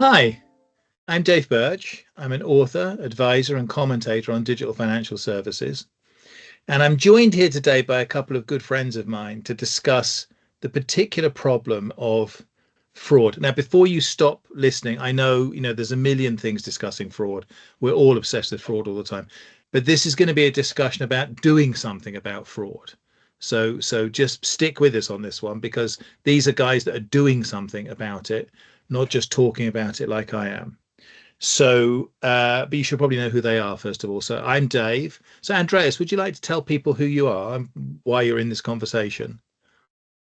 Hi, I'm Dave Birch. I'm an author, advisor, and commentator on digital financial services. And I'm joined here today by a couple of good friends of mine to discuss the particular problem of fraud. Now, before you stop listening, I know, there's a million things discussing fraud. We're all obsessed with fraud all the time. But this is going to be a discussion about doing something about fraud. So just stick with us on this one because these are guys that are doing something about it, not just talking about it like I am. But you should probably know who they are, first of all. So I'm Dave. So Andreas, would you like to tell people who you are and why you're in this conversation?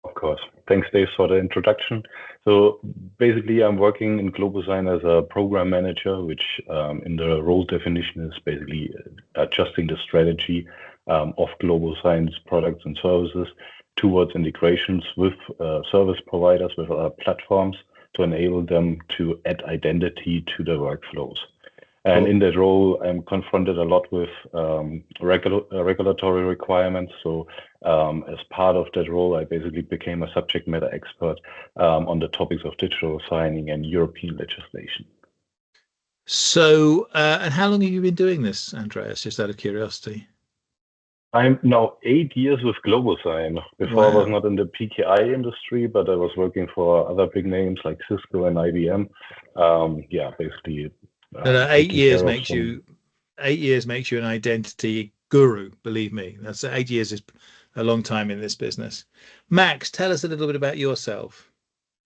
Of course. Thanks, Dave, for the introduction. So basically, I'm working in GlobalSign as a program manager, which in the role definition is basically adjusting the strategy of GlobalSign's products and services towards integrations with service providers, with other platforms to enable them to add identity to their workflows. And in that role, I'm confronted a lot with regulatory requirements. So as part of that role, I basically became a subject matter expert on the topics of digital signing and European legislation. So, and how long have you been doing this, Andreas, just out of curiosity? I'm now 8 years with GlobalSign. Before I was not in the PKI industry, but I was working for other big names like Cisco and IBM. Basically. No, 8 years makes you 8 years makes you an identity guru. Believe me, that's 8 years is a long time in this business. Max, tell us a little bit about yourself.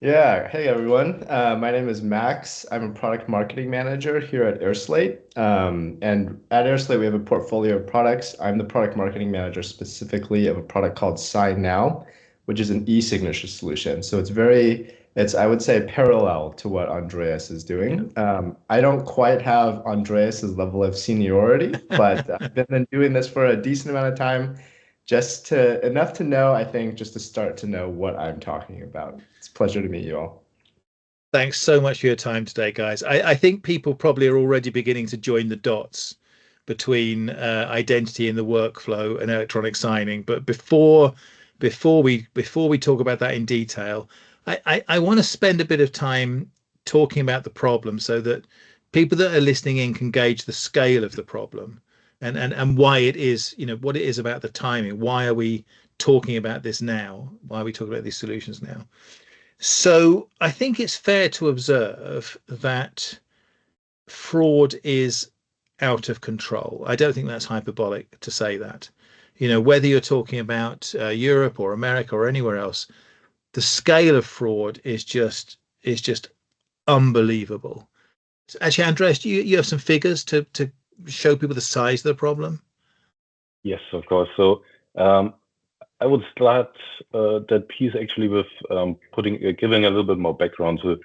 Yeah, hey everyone. My name is Max. I'm a product marketing manager here at airSlate. And at airSlate, we have a portfolio of products. I'm the product marketing manager specifically of a product called Sign Now, which is an e-signature solution. So it's I would say parallel to what Andreas is doing. I don't quite have Andreas's level of seniority, but I've been doing this for a decent amount of time. Enough to know, I think, just to start to know what I'm talking about. It's a pleasure to meet you all. Thanks so much for your time today, guys. I think people probably are already beginning to join the dots between identity in the workflow and electronic signing. But before we talk about that in detail, I want to spend a bit of time talking about the problem so that people that are listening in can gauge the scale of the problem and why it is, what it is about the timing. Why are we talking about this now? Why are we talking about these solutions now? So I think it's fair to observe that fraud is out of control. I don't think that's hyperbolic to say that. Whether you're talking about Europe or America or anywhere else, the scale of fraud is just unbelievable. Actually, Andreas, do you have some figures to show people the size of the problem? Yes, of course. So I would start that piece actually with giving a little bit more background. So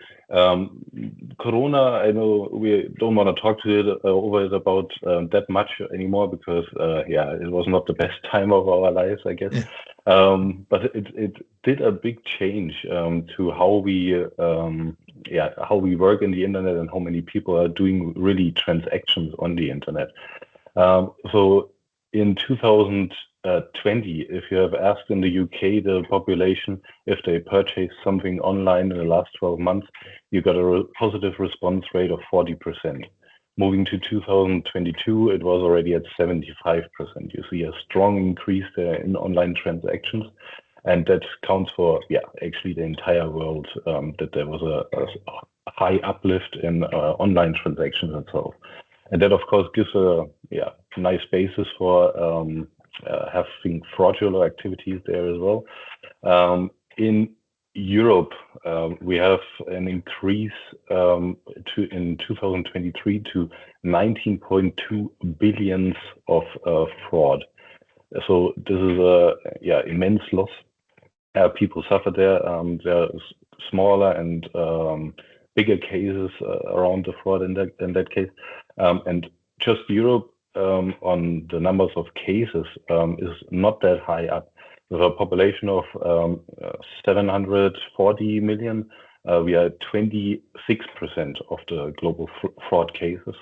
Corona, I know we don't want to talk over it about that much anymore because it was not the best time of our lives, I guess. But it did a big change to how we work in the internet and how many people are doing really transactions on the internet. So in 2020, if you have asked in the UK the population if they purchased something online in the last 12 months, you got a positive response rate of 40%. Moving to 2022, it was already at 75%. You see a strong increase there in online transactions, and that counts for actually the entire world. That there was a high uplift in online transactions itself, and that of course gives a nice basis for having fraudulent activities there as well. In Europe, we have an increase in 2023 to 19.2 billion of fraud. So this is a immense loss. People suffer there. There are smaller and bigger cases around the fraud in that case, and just Europe on the numbers of cases is not that high up. With a population of 740 million, we are 26% of the global fraud cases.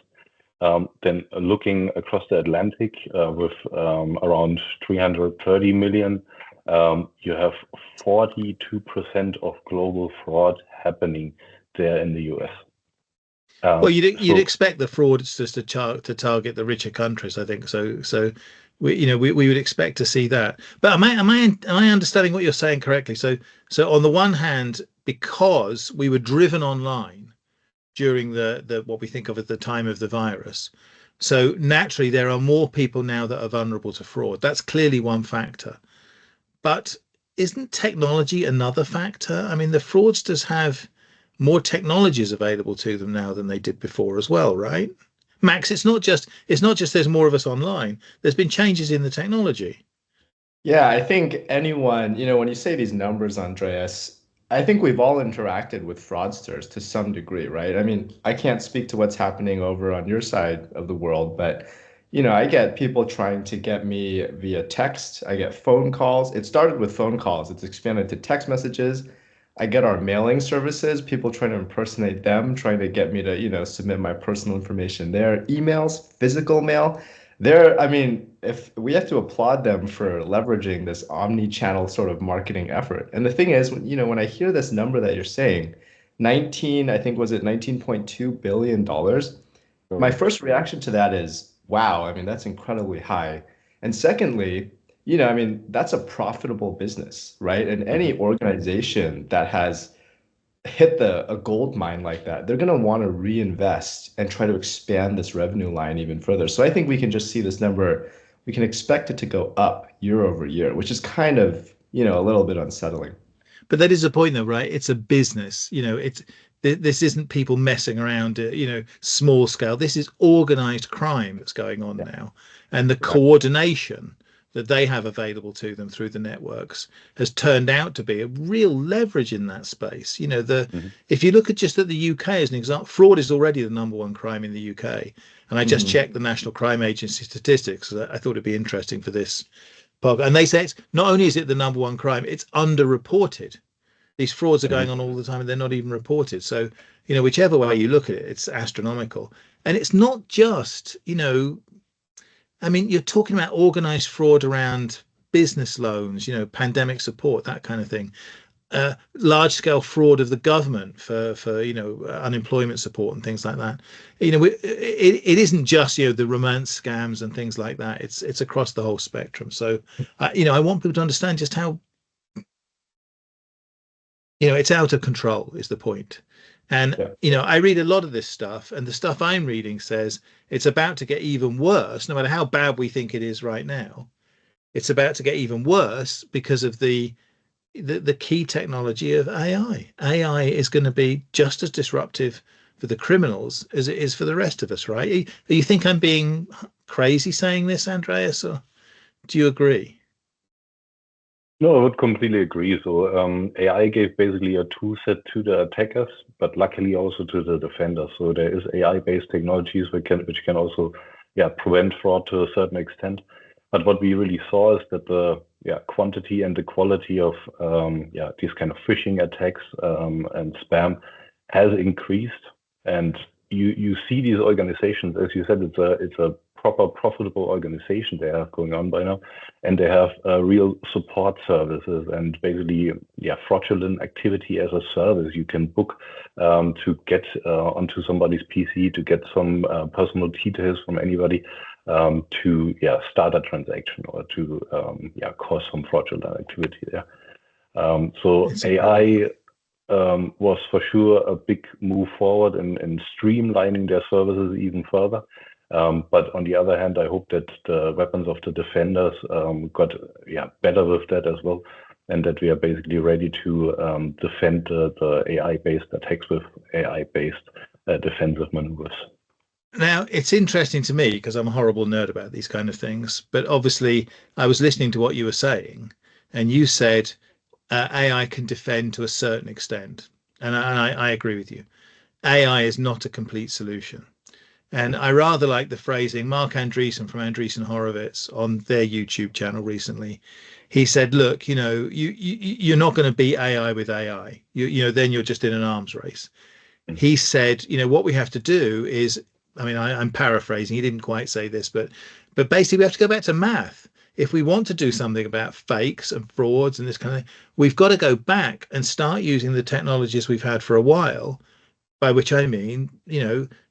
Then looking across the Atlantic with around 330 million, you have 42% of global fraud happening there in the US. Well, you'd So expect the fraudsters to target the richer countries, I think. So we would expect to see that. But am I understanding what you're saying correctly? So on the one hand, because we were driven online during the what we think of at the time of the virus, so naturally there are more people now that are vulnerable to fraud. That's clearly one factor. But isn't technology another factor? I mean, the fraudsters have more technologies available to them now than they did before as well, right? Max, it's not just there's more of us online. There's been changes in the technology. Yeah, I think anyone, when you say these numbers, Andreas, I think we've all interacted with fraudsters to some degree, right? I mean, I can't speak to what's happening over on your side of the world, but I get people trying to get me via text. I get phone calls. It started with phone calls. It's expanded to text messages. I get our mailing services, people trying to impersonate them, trying to get me to, submit my personal information there. Emails, physical mail. I mean, if we have to applaud them for leveraging this omni-channel sort of marketing effort. And the thing is, when I hear this number that you're saying, 19, I think was it $19.2 billion, my correct. first reaction to that is, wow, I mean, that's incredibly high. And secondly, I mean, that's a profitable business, right? And Mhm. any organization that has hit a gold mine like that, they're going to want to reinvest and try to expand this revenue line even further. So I think we can just see this number, we can expect it to go up year over year, which is kind of, a little bit unsettling. But that is the point, though, right? It's a business. This isn't people messing around, small scale. This is organized crime that's going on Yeah, now, and the Right. coordination that they have available to them through the networks has turned out to be a real leverage in that space. Mhm. If you look at the UK as an example, fraud is already the number one crime in the UK. And I just hmm checked the National Crime Agency statistics. I thought it'd be interesting for this podcast. And they say it's not only is it the number one crime, it's underreported. These frauds are Mhm. going on all the time and they're not even reported. So, whichever way you look at it, it's astronomical. And it's not just, I mean, you're talking about organized fraud around business loans, pandemic support, that kind of thing. Large scale fraud of the government for unemployment support and things like that. It isn't just the romance scams and things like that. It's across the whole spectrum. So, I want people to understand just how it's out of control is the point. And Yeah. I read a lot of this stuff, and the stuff I'm reading says it's about to get even worse, no matter how bad we think it is right now. It's about to get even worse because of the key technology of AI. AI is going to be just as disruptive for the criminals as it is for the rest of us, right? You think I'm being crazy saying this, Andreas, or do you agree? No, I would completely agree. So AI gave basically a tool set to the attackers, but luckily also to the defenders. So there is AI-based technologies which can also prevent fraud to a certain extent. But what we really saw is that the quantity and the quality of these kind of phishing attacks and spam has increased. And you see these organizations, as you said, it's a proper profitable organization they have going on by now, and they have real support services and basically fraudulent activity as a service. You can book to get onto somebody's PC to get some personal details from anybody to start a transaction or to cause some fraudulent activity there. So It's incredible. AI was for sure a big move forward in streamlining their services even further. But on the other hand, I hope that the weapons of the defenders got better with that as well, and that we are basically ready to defend the AI-based attacks with AI-based defensive maneuvers. Now, it's interesting to me because I'm a horrible nerd about these kind of things. But obviously, I was listening to what you were saying, and you said AI can defend to a certain extent. And I agree with you. AI is not a complete solution. And I rather like the phrasing. Mark Andreessen from Andreessen Horowitz on their YouTube channel recently. He said, "Look, you're not going to beat AI with AI. Then you're just in an arms race." He said, what we have to do is, I mean, I'm paraphrasing. He didn't quite say this, but basically we have to go back to math. If we want to do something about fakes and frauds and this kind of thing, we've got to go back and start using the technologies we've had for a while, by which I mean,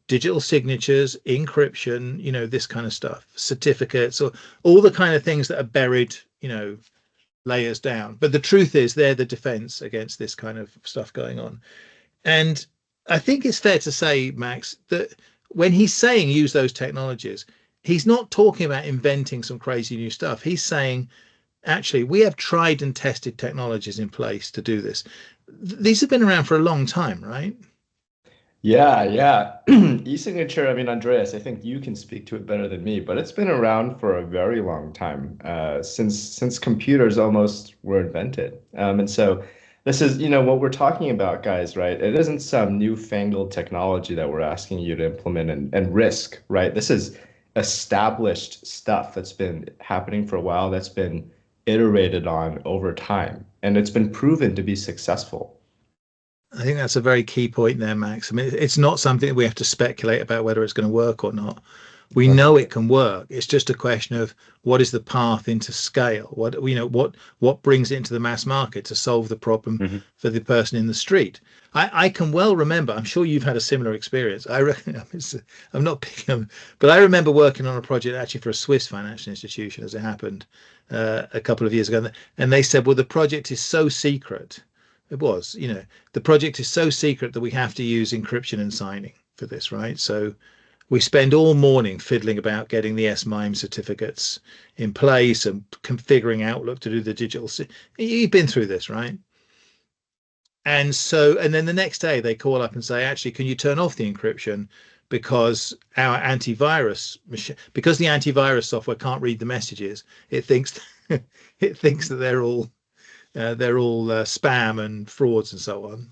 digital signatures, encryption, this kind of stuff, certificates, or all the kind of things that are buried, layers down. But the truth is they're the defense against this kind of stuff going on. And I think it's fair to say, Max, that when he's saying use those technologies, he's not talking about inventing some crazy new stuff. He's saying, actually, we have tried and tested technologies in place to do this. These have been around for a long time, right? Yeah. E-signature, I mean, Andreas, I think you can speak to it better than me, but it's been around for a very long time, since computers almost were invented. And so this is, what we're talking about, guys, right? It isn't some newfangled technology that we're asking you to implement and risk, right? This is established stuff that's been happening for a while, that's been iterated on over time, and it's been proven to be successful. I think that's a very key point there, Max. I mean, it's not something that we have to speculate about whether it's going to work or not. We know it can work. It's just a question of what is the path into scale? What brings it into the mass market to solve the problem for the person in the street? I can well remember. I'm sure you've had a similar experience. I'm not picking on, but I remember working on a project actually for a Swiss financial institution, as it happened a couple of years ago, and they said, "Well, the project is so secret." It was, the project is so secret that we have to use encryption and signing for this, right? So we spend all morning fiddling about getting the S-MIME certificates in place and configuring Outlook to do the digital. You've been through this, right? And then the next day they call up and say, actually, can you turn off the encryption because our antivirus machine, because the antivirus software can't read the messages, it thinks that they're all spam and frauds and so on.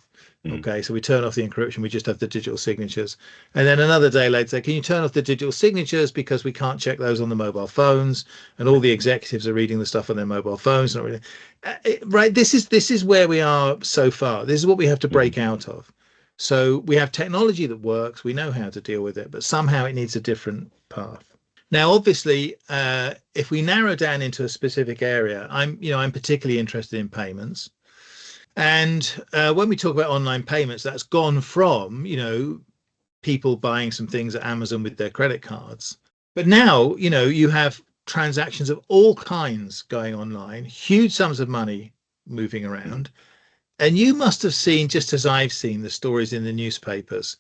Okay, so we turn off the encryption, we just have the digital signatures. And then another day later, can you turn off the digital signatures because we can't check those on the mobile phones, and all the executives are reading the stuff on their mobile phones. Not really, right? This is where we are so far. This is what we have to break out of. So we have technology that works, we know how to deal with it, but somehow it needs a different path. Now, obviously, if we narrow down into a specific area, I'm particularly interested in payments. And when we talk about online payments, that's gone from, people buying some things at Amazon with their credit cards. But now, you have transactions of all kinds going online, huge sums of money moving around. And you must have seen, just as I've seen, the stories in the newspapers,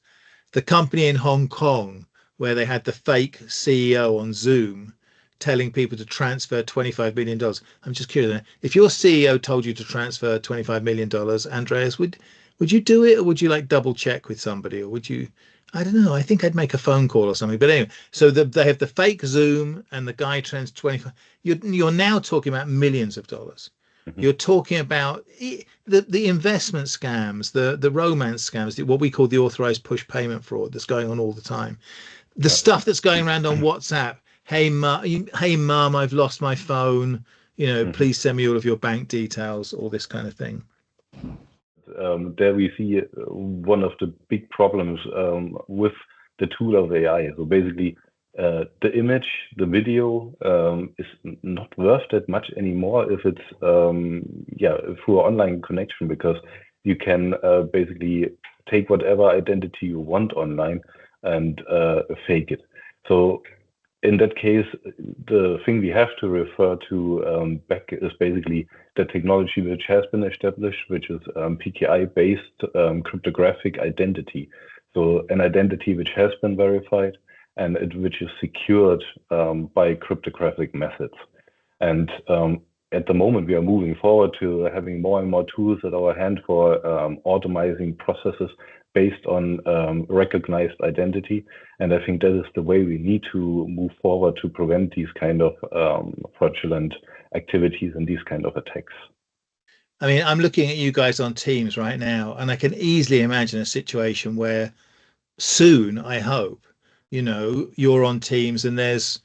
the company in Hong Kong, where they had the fake CEO on Zoom telling people to transfer $25 million. I'm just curious, if your CEO told you to transfer $25 million, Andreas, would you do it, or would you double check with somebody, or would you? I don't know. I think I'd make a phone call or something. But anyway, so they have the fake Zoom, and the guy transfers 25. You're now talking about millions of dollars. You're talking about the investment scams, the romance scams, what we call the authorized push payment fraud that's going on all the time. The stuff that's going around on WhatsApp. Hey, mom, I've lost my phone. Please send me all of your bank details, all this kind of thing. There we see one of the big problems with the tool of AI. So basically, the image, the video is not worth that much anymore if it's through online connection, because you can basically take whatever identity you want online and fake it. So in that case, the thing we have to refer to back is basically the technology which has been established, which is PKI-based cryptographic identity. So an identity which has been verified and which is secured by cryptographic methods. And at the moment, we are moving forward to having more and more tools at our hand for automizing processes based on recognized identity. And I think that is the way we need to move forward to prevent these kind of fraudulent activities and these kind of attacks. I mean, I'm looking at you guys on Teams right now, and I can easily imagine a situation where soon, I hope, you're on Teams and there's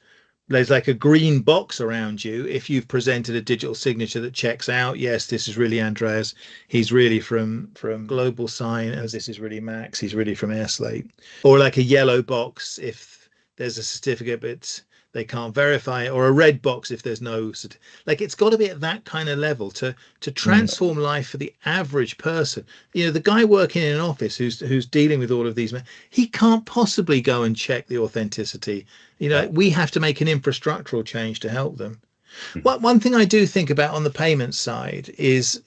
like a green box around you if you've presented a digital signature that checks out, yes, this is really Andreas, he's really from GlobalSign, as this is really Max, he's really from airSlate. Or like a yellow box if there's a certificate they can't verify it, or a red box if there's no like it's got to be at that kind of level to transform life for the average person. The guy working in an office who's dealing with all of these, he can't possibly go and check the authenticity. We have to make an infrastructural change to help them. One thing I do think about on the payments side is,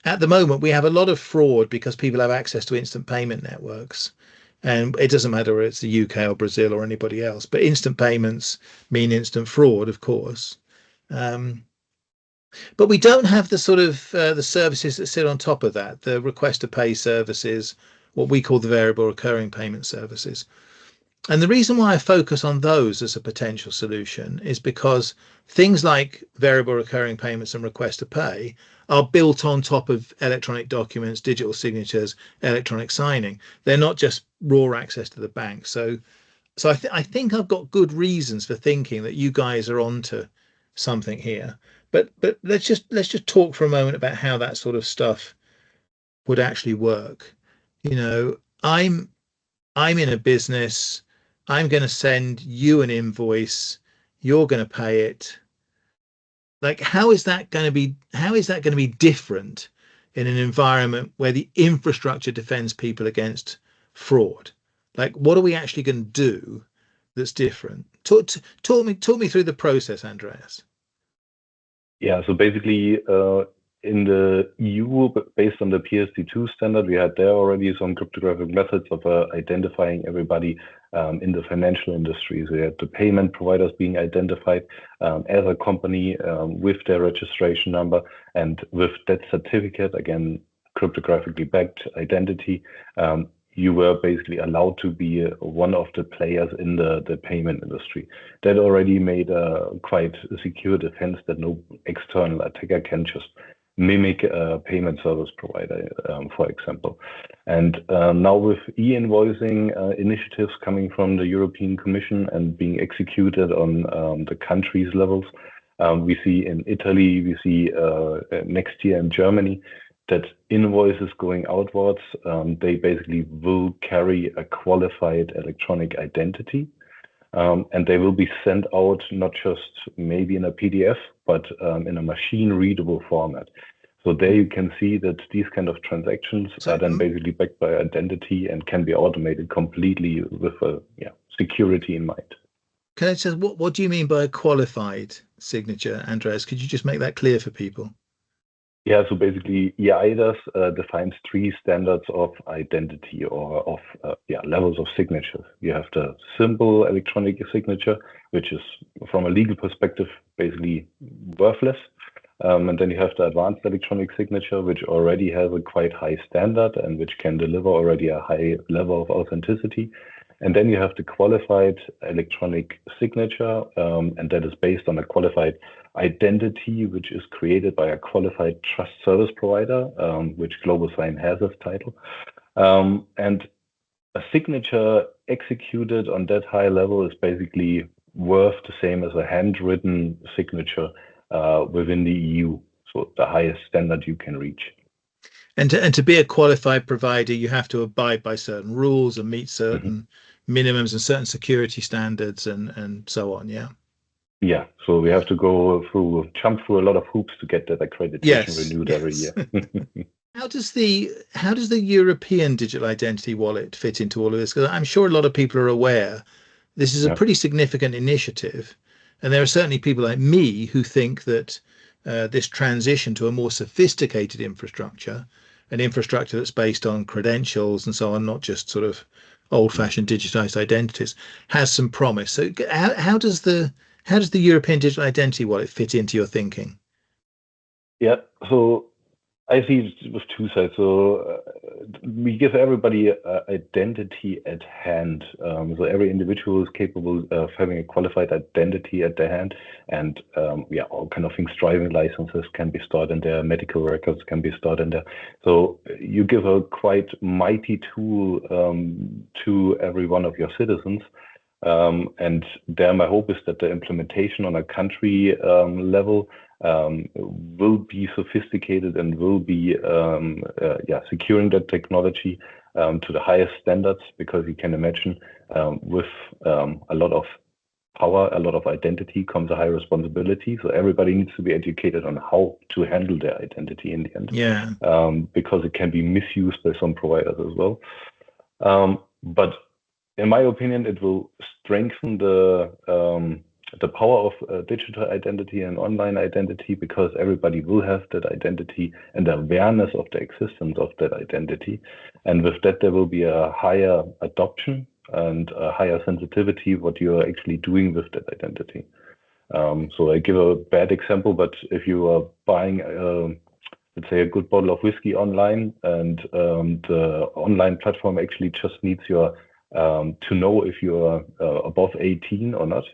at the moment we have a lot of fraud because people have access to instant payment networks. And it doesn't matter whether it's the UK or Brazil or anybody else, but instant payments mean instant fraud, of course. But we don't have the sort of the services that sit on top of that, the request to pay services, what we call the variable recurring payment services. And the reason why I focus on those as a potential solution is because things like variable recurring payments and request to pay are built on top of electronic documents, digital signatures, electronic signing. They're not just raw access to the bank. So I think I've got good reasons for thinking that you guys are onto something here. But let's just talk for a moment about how that sort of stuff would actually work. I'm in a business. I'm going to send you an invoice. You're going to pay it. Like, how is that going to be different in an environment where the infrastructure defends people against fraud? Like, what are we actually going to do that's different? Talk me through the process, Andreas. Yeah, so basically, in the EU, based on the PSD2 standard, we had there already some cryptographic methods of identifying everybody in the financial industry. So we had the payment providers being identified as a company with their registration number and with that certificate, again, cryptographically backed identity. You were basically allowed to be one of the players in the payment industry. That already made a quite secure defense that no external attacker can just mimic a payment service provider, for example. And now with e-invoicing initiatives coming from the European Commission and being executed on the countries levels, we see in Italy, we see next year in Germany, that invoices going outwards, they basically will carry a qualified electronic identity. And they will be sent out not just maybe in a PDF, but in a machine readable format. So there you can see that these kind of transactions are then basically backed by identity and can be automated completely with security in mind. Can I just, what do you mean by a qualified signature, Andreas? Could you just make that clear for people? Yeah, so basically EIDAS defines 3 standards of identity or of levels of signatures. You have the simple electronic signature, which is from a legal perspective basically worthless. And then you have the advanced electronic signature, which already has a quite high standard and which can deliver already a high level of authenticity. And then you have the qualified electronic signature, and that is based on a qualified identity, which is created by a qualified trust service provider, which GlobalSign has as title. And a signature executed on that high level is basically worth the same as a handwritten signature within the EU, so the highest standard you can reach. And to be a qualified provider, you have to abide by certain rules and meet certain minimums and certain security standards and so on. Yeah. Yeah. So we have to jump through a lot of hoops to get that accreditation renewed every year. How does the European digital identity wallet fit into all of this? Because I'm sure a lot of people are aware this is a pretty significant initiative. And there are certainly people like me who think that this transition to a more sophisticated infrastructure, an infrastructure that's based on credentials and so on, not just sort of old-fashioned digitized identities, has some promise. So how does the European digital identity wallet fit into your thinking? Yeah, so I see it with 2 sides. So we give everybody identity at hand. So every individual is capable of having a qualified identity at their hand, and all kind of things. Driving licenses can be stored in there, medical records can be stored in there. So you give a quite mighty tool to every one of your citizens. And there, my hope is that the implementation on a country level will be sophisticated and will be securing that technology to the highest standards, because you can imagine with a lot of power, a lot of identity, comes a high responsibility. So everybody needs to be educated on how to handle their identity in the end. Yeah. Because it can be misused by some providers as well. But in my opinion, it will strengthen the power of digital identity and online identity, because everybody will have that identity and the awareness of the existence of that identity. And with that, there will be a higher adoption and a higher sensitivity what you are actually doing with that identity. So I give a bad example, but if you are buying, let's say, a good bottle of whiskey online, and the online platform actually just needs your to know if you are above 18 or not,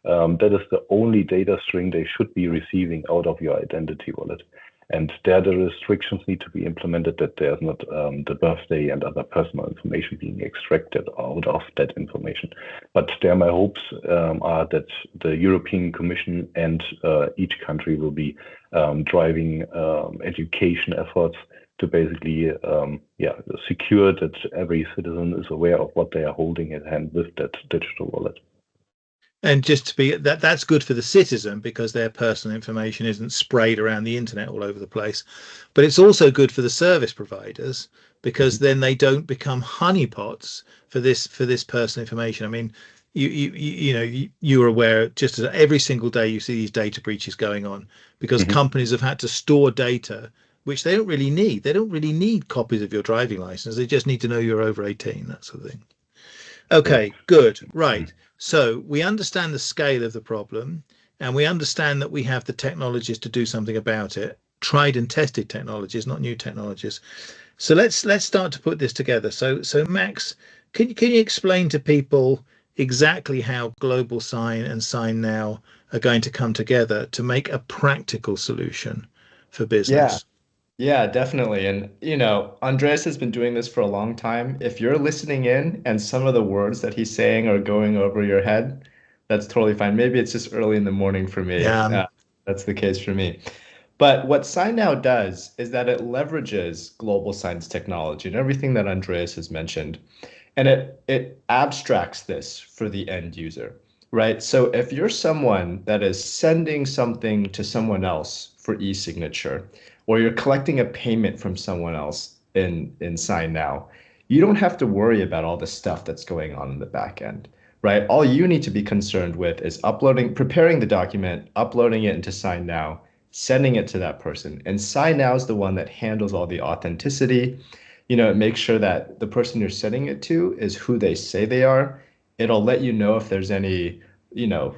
that is the only data string they should be receiving out of your identity wallet. And there the restrictions need to be implemented, that there's not the birthday and other personal information being extracted out of that information. But there my hopes are that the European Commission and each country will be driving education efforts to basically secure that every citizen is aware of what they are holding at hand with that digital wallet. And just to be that's good for the citizen, because their personal information isn't sprayed around the internet all over the place. But it's also good for the service providers, because then they don't become honeypots for this personal information. I mean, you're aware, just as every single day you see these data breaches going on, because companies have had to store data which they don't really need. They don't really need copies of your driving license. They just need to know you're over 18, that sort of thing. Okay, good. Right. So we understand the scale of the problem, and we understand that we have the technologies to do something about it. Tried and tested technologies, not new technologies. So let's start to put this together. So Max, can you explain to people exactly how GlobalSign and SignNow are going to come together to make a practical solution for business? Yeah, definitely. And, Andreas has been doing this for a long time. If you're listening in and some of the words that he's saying are going over your head, that's totally fine. Maybe it's just early in the morning for me. Yeah. That's the case for me. But what SignNow does is that it leverages GlobalSign's technology and everything that Andreas has mentioned, and it abstracts this for the end user, right? So if you're someone that is sending something to someone else for e-signature, or you're collecting a payment from someone else in SignNow, you don't have to worry about all the stuff that's going on in the back end, right? All you need to be concerned with is preparing the document, uploading it into SignNow, sending it to that person. And SignNow is the one that handles all the authenticity. It makes sure that the person you're sending it to is who they say they are. It'll let you know if there's any,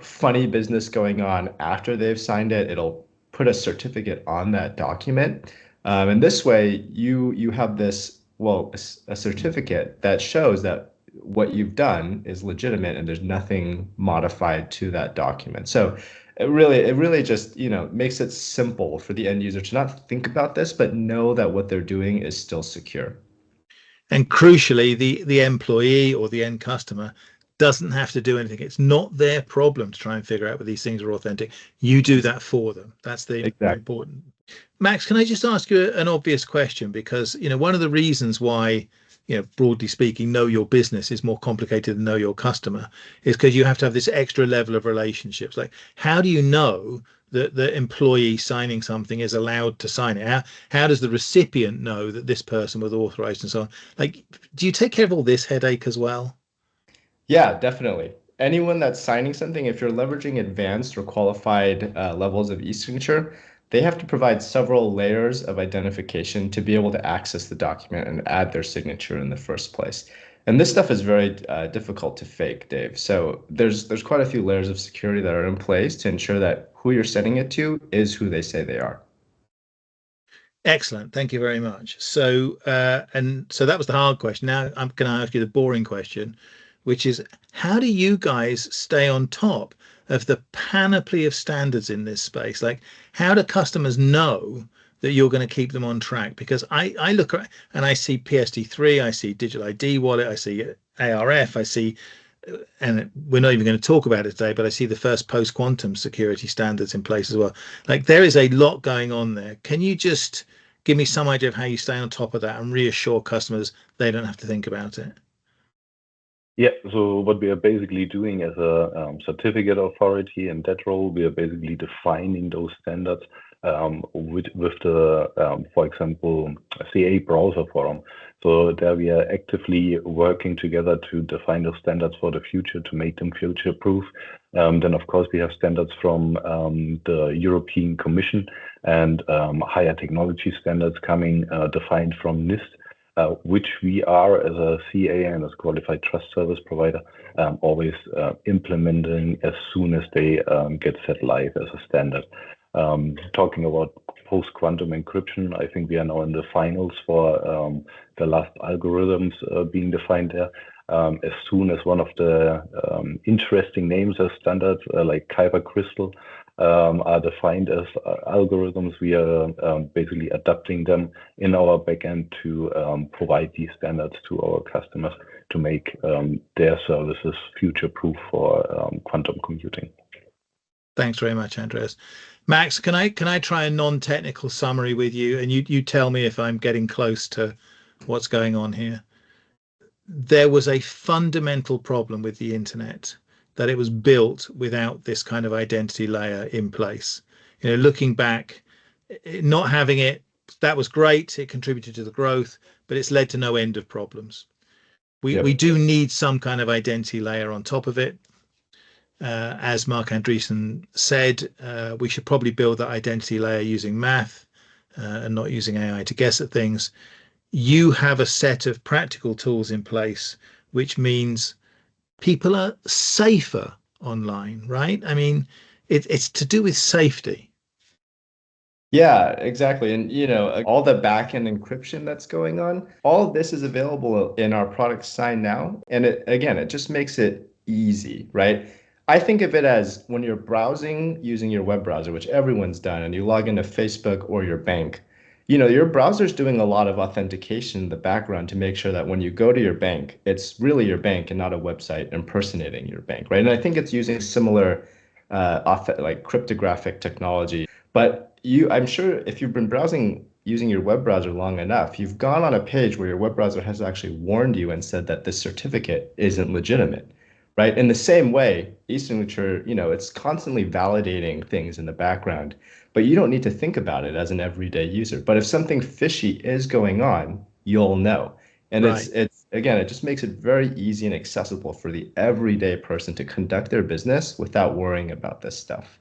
funny business going on after they've signed it. It'll put a certificate on that document. And this way you have this, a certificate that shows that what you've done is legitimate and there's nothing modified to that document. So it really just, makes it simple for the end user to not think about this, but know that what they're doing is still secure. And crucially, the employee or the end customer doesn't have to do anything. It's not their problem to try and figure out whether these things are authentic. You do that for them. That's the important. Max, can I just ask you an obvious question? Because, one of the reasons why, broadly speaking, know your business is more complicated than know your customer is because you have to have this extra level of relationships. Like, how do you know that the employee signing something is allowed to sign it? How does the recipient know that this person was authorized and so on? Like, do you take care of all this headache as well? Yeah, definitely. Anyone that's signing something, if you're leveraging advanced or qualified levels of e-signature, they have to provide several layers of identification to be able to access the document and add their signature in the first place. And this stuff is very difficult to fake, Dave. So there's quite a few layers of security that are in place to ensure that who you're sending it to is who they say they are. Excellent. Thank you very much. So so that was the hard question. Now I'm going to ask you the boring question, which is, how do you guys stay on top of the panoply of standards in this space? Like, how do customers know that you're going to keep them on track? Because I look at and I see PSD3, I see Digital ID Wallet, I see ARF, I see, and we're not even going to talk about it today, but I see the first post-quantum security standards in place as well. Like, there is a lot going on there. Can you just give me some idea of how you stay on top of that and reassure customers they don't have to think about it? Yeah, so what we are basically doing as a certificate authority in that role, we are basically defining those standards with the, for example, CA browser forum. So there we are actively working together to define those standards for the future to make them future proof. Then, of course, we have standards from the European Commission and higher technology standards coming defined from NIST. Which we are as a CA and as qualified trust service provider always implementing as soon as they get set live as a standard. Talking about post-quantum encryption, I think we are now in the finals for the last algorithms being defined there. As soon as one of the interesting names as standards like Kyber Crystal are defined as algorithms, we are basically adapting them in our backend to provide these standards to our customers to make their services future-proof for quantum computing. Thanks very much, Andreas. Max, can I try a non-technical summary with you, and you tell me if I'm getting close to what's going on here? There was a fundamental problem with the internet, that it was built without this kind of identity layer in place. You know, looking back, not having it, that was great. It contributed to the growth, but it's led to no end of problems. We do need some kind of identity layer on top of it. As Mark Andreessen said, we should probably build that identity layer using math and not using AI to guess at things. You have a set of practical tools in place, which means people are safer online, right? I mean, it's to do with safety. Yeah, exactly. And all the backend encryption that's going on, all of this is available in our product Sign now. And it just makes it easy, right? I think of it as when you're browsing using your web browser, which everyone's done, and you log into Facebook or your bank, your browser's doing a lot of authentication in the background to make sure that when you go to your bank, it's really your bank and not a website impersonating your bank, right? And I think it's using similar like cryptographic technology. But I'm sure if you've been browsing using your web browser long enough, you've gone on a page where your web browser has actually warned you and said that this certificate isn't legitimate, right? In the same way, e-signature, it's constantly validating things in the background, but you don't need to think about it as an everyday user. But if something fishy is going on, you'll know. And Right. it's again, it just makes it very easy and accessible for the everyday person to conduct their business without worrying about this stuff.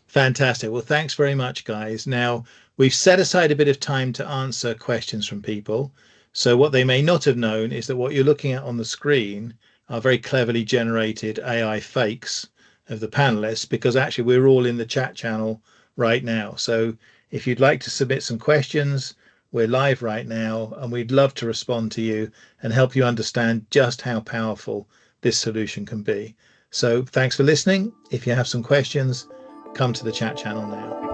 Fantastic. Well, thanks very much, guys. Now, we've set aside a bit of time to answer questions from people. So what they may not have known is that what you're looking at on the screen are very cleverly generated AI fakes of the panelists, because actually we're all in the chat channel right now. So if you'd like to submit some questions, we're live right now, and we'd love to respond to you and help you understand just how powerful this solution can be. So thanks for listening. If you have some questions, come to the chat channel now.